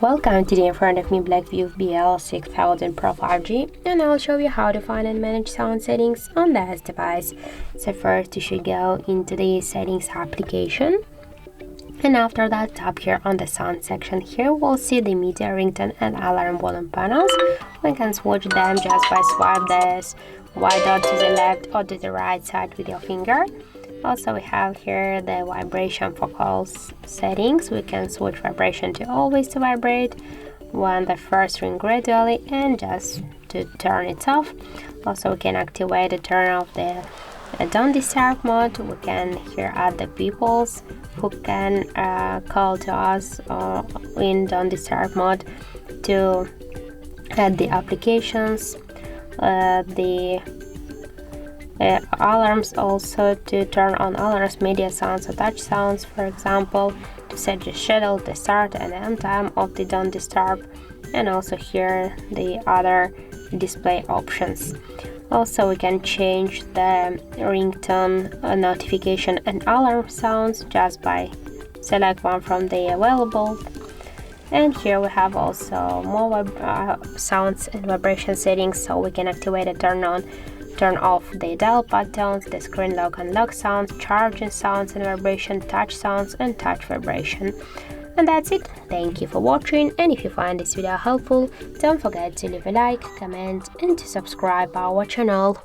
Welcome. Today in front of me BLACKVIEW BL6000 PRO 5G, and I'll show you how to find and manage sound settings on this device. So first you should go into the settings application, and after that tap here on the sound section. Here we'll see the media, ringtone and alarm volume panels. We can switch them just by swipe this white dot to the left or to the right side with your finger. Also, we have here the vibration vocals settings. We can switch vibration to always to vibrate, when the first ring gradually, and just to turn it off. Also, we can activate the turn off the don't disturb mode. We can here add the peoples who can call to us in don't disturb mode, to add the applications, the alarms, also to turn on alarms, media sounds or touch sounds, for example, to set the schedule, the start and end time of the don't disturb, and also here the other display options. Also, we can change the ringtone, notification and alarm sounds just by select one from the available. And here we have also more sounds and vibration settings, so we can activate and turn off the dial pad tones, the screen lock and lock sounds, charging sounds and vibration, touch sounds and touch vibration. And that's it. Thank you for watching, and if you find this video helpful, don't forget to leave a like, comment and to subscribe our channel.